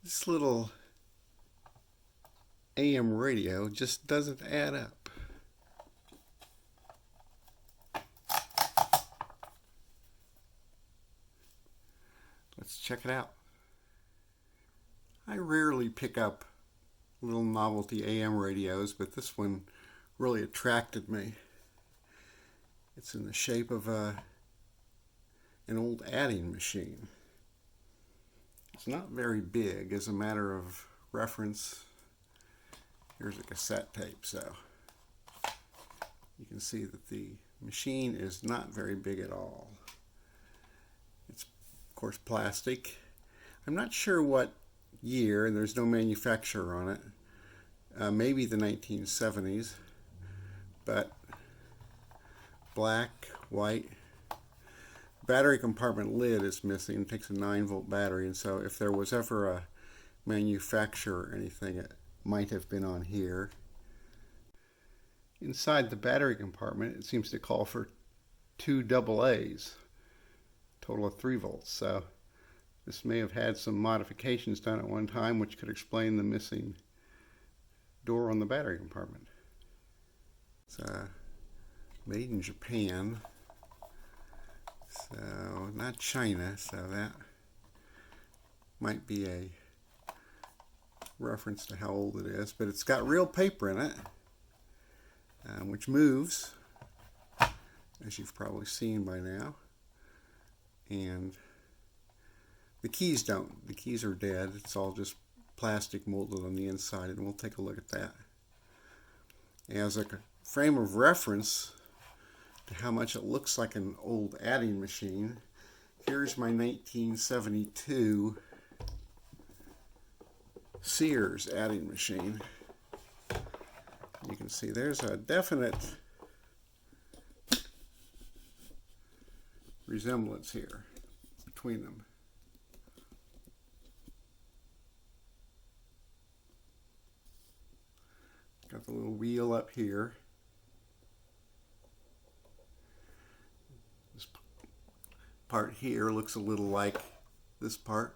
This little AM radio just doesn't add up. Let's check it out. I rarely pick up little novelty AM radios, but this one really attracted me. It's in the shape of an old adding machine. It's not very big. As a matter of reference, here's a cassette tape, so you can see that the machine is not very big at all. It's, of course, plastic. I'm not sure what year, and there's no manufacturer on it. Maybe the 1970s, but black, white. Battery compartment lid is missing. It takes a 9-volt battery, and so if there was ever a manufacturer or anything, it might have been on here. Inside the battery compartment, it seems to call for 2 AA's, total of 3 volts. So this may have had some modifications done at one time, which could explain the missing door on the battery compartment. It's made in Japan. So, not China, so that might be a reference to how old it is. But it's got real paper in it, which moves, as you've probably seen by now. And the keys don't. The keys are dead. It's all just plastic molded on the inside, and we'll take a look at that. As a frame of reference to how much it looks like an old adding machine, here's my 1972 Sears adding machine. You can see there's a definite resemblance here between them. Got the little wheel up here. This part here looks a little like this part.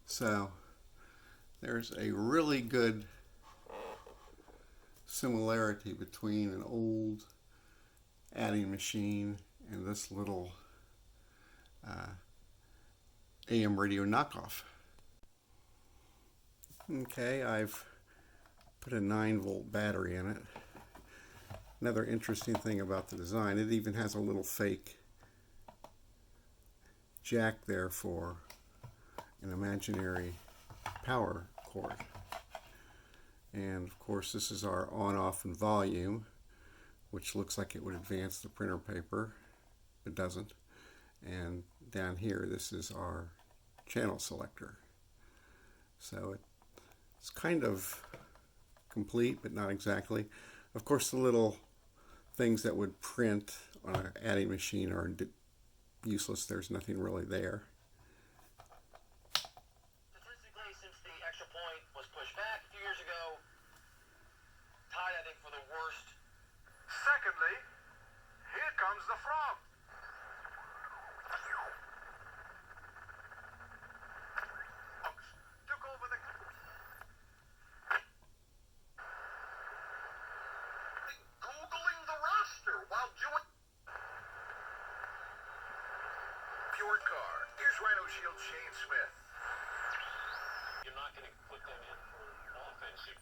So there's a really good similarity between an old adding machine and this little AM radio knockoff. Okay, I've put a 9-volt battery in it. Another interesting thing about the design, it even has a little fake jack there for an imaginary power cord. And of course this is our on-off and volume, which looks like it would advance the printer paper. It doesn't. And down here this is our channel selector. So it's kind of complete, but not exactly. Of course the little things that would print on an adding machine are useless. There's nothing really there. Statistically, since the extra point was pushed back a few years ago, tied, I think, for the worst. Secondly, here comes the frog. Took over the... Googling the roster while doing... Pure car. Here's Rhino Shield Shane Smith. You're not going to put them in for offensive.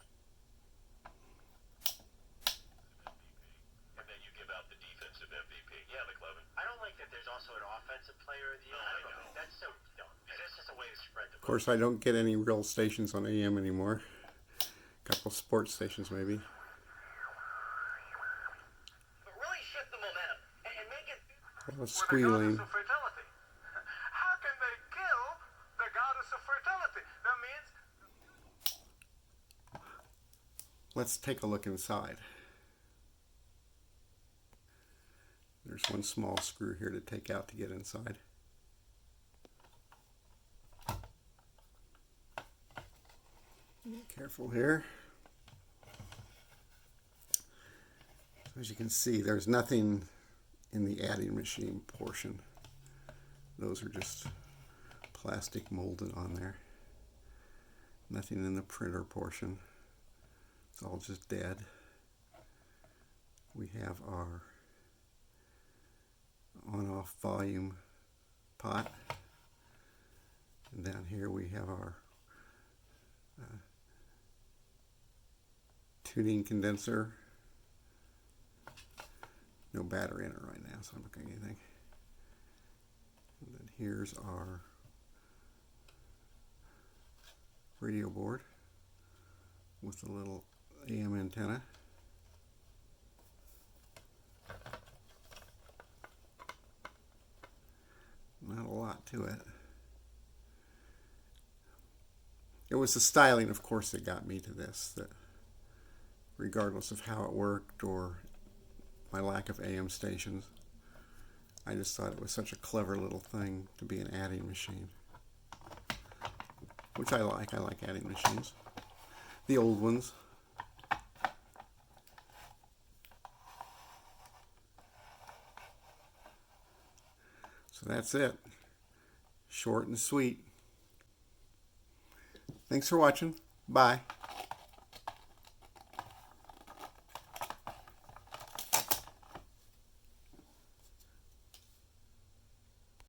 And then you give out the defensive MVP. Yeah, McLovin. I don't like that there's also an offensive player of the year. I know. That's so dumb. That's just a way to spread the... Of course I don't get any real stations on AM anymore. A couple sports stations maybe. But really shift the momentum and make it... Squealing. With the goddess of fertility. How can they kill the goddess of fertility? That means... Let's take a look inside. There's one small screw here to take out to get inside. Careful here. So as you can see, there's nothing in the adding machine portion. Those are just plastic molded on there. Nothing in the printer portion. It's all just dead. We have our on-off volume pot. And down here we have our tuning condenser. No battery in it right now, so I'm not going to get anything. And then here's our radio board with a little AM antenna. Not a lot to it. It was the styling, of course, that got me to this. That regardless of how it worked or my lack of AM stations, I just thought it was such a clever little thing to be an adding machine. Which I like. I like adding machines. The old ones. So that's it. Short and sweet. Thanks for watching. Bye.